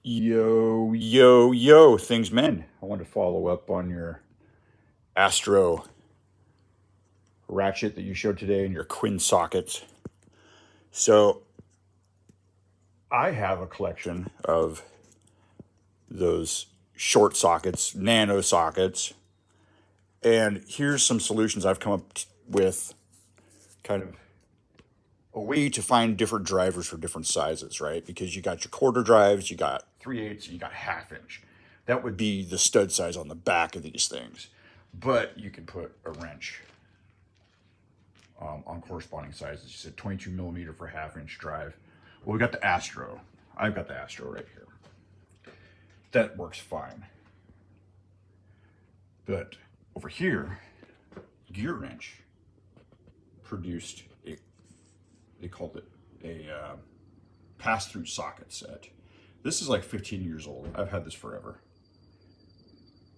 Yo, yo, yo, things men. I want to follow up on your Astro ratchet that you showed today and your Quinn sockets. So, I have a collection of those short sockets, nano sockets, and here's some solutions I've come up with, kind of a way to find different drivers for different sizes, right? Because you got your quarter drives, you got 3/8, and you got 1/2 inch. That would be the stud size on the back of these things. But you can put a wrench on corresponding sizes. You said 22 millimeter for 1/2 inch drive. Well, we got the Astro. I've got the Astro right here. That works fine. But over here, Gear Wrench produced a, they called it a pass-through socket set. This is like 15 years old. I've had this forever.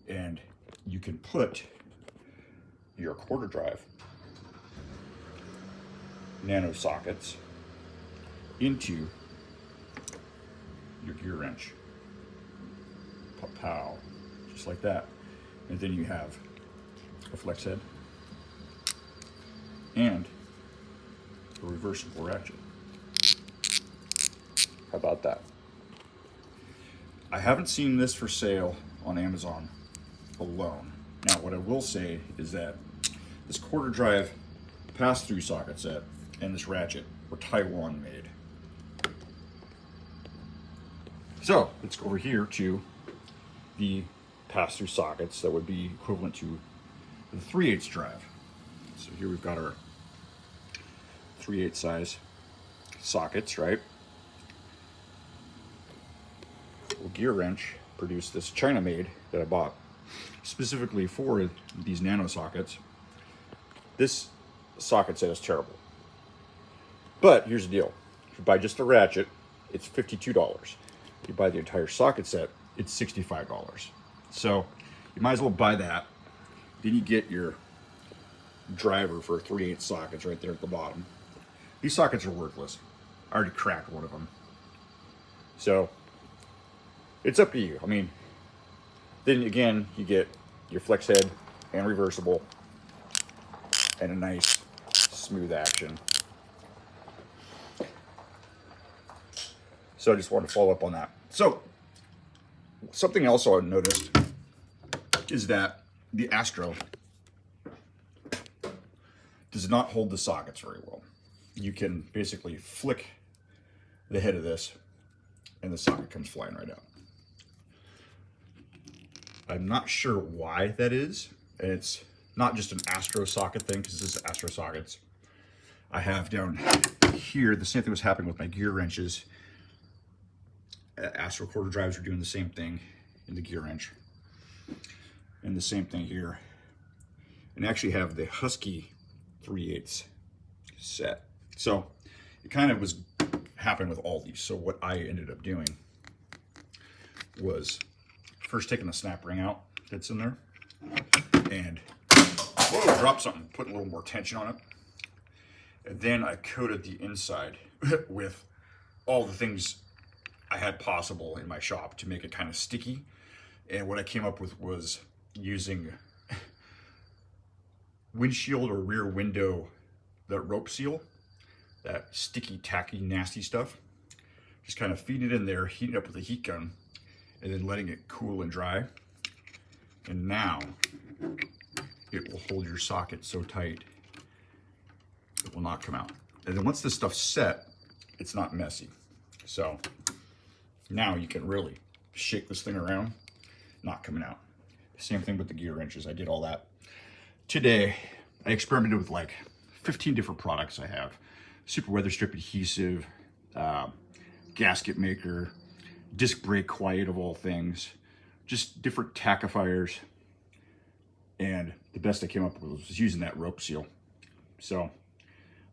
And you can put your quarter drive nano sockets into your gear wrench. Pow, just like that. And then you have a flex head and a reversible ratchet. How about that? I haven't seen this for sale on Amazon alone. Now, what I will say is that this quarter drive pass-through socket set and this ratchet were Taiwan made. So let's go over here to the pass-through sockets that would be equivalent to the 3/8 drive. So here we've got our 3/8 size sockets, right? Well, Gear Wrench produced this China made that I bought specifically for these nano sockets. This socket set is terrible. But here's the deal. If you buy just the ratchet, it's $52. If you buy the entire socket set, it's $65. So you might as well buy that. Then you get your driver for 3/8 sockets right there at the bottom. These sockets are worthless. I already cracked one of them. So it's up to you. I mean, then again, you get your flex head and reversible and a nice smooth action. So I just wanted to follow up on that. So something else I noticed is that the Astro does not hold the sockets very well. You can basically flick the head of this and the socket comes flying right out. I'm not sure why that is, and it's not just an Astro socket thing, because this is Astro sockets. I have down here, the same thing was happening with my gear wrenches. Astro quarter drives are doing the same thing in the gear wrench. And the same thing here. And I actually have the Husky 3/8 set. So it kind of was happening with all these. So what I ended up doing was first taking the snap ring out that's in there and drop something, put a little more tension on it. And then I coated the inside with all the things I had possible in my shop to make it kind of sticky. And what I came up with was using windshield or rear window, that rope seal, that sticky, tacky, nasty stuff. Just kind of feed it in there, heat it up with a heat gun, and then letting it cool and dry. And now it will hold your socket so tight it will not come out. And then once this stuff's set, it's not messy. So now you can really shake this thing around, not coming out. Same thing with the gear wrenches. I did all that today. I experimented with like 15 different products I have. Super weather strip adhesive, gasket maker, disc brake quiet of all things, just different tackifiers. And the best I came up with was using that rope seal. So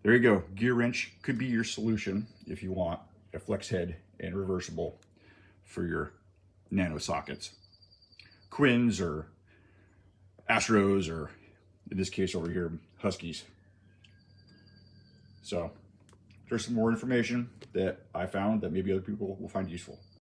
there you go. Gear wrench could be your solution if you want a flex head and reversible for your nano sockets. Quinns or Astros, or in this case over here, Huskies. So there's some more information that I found that maybe other people will find useful.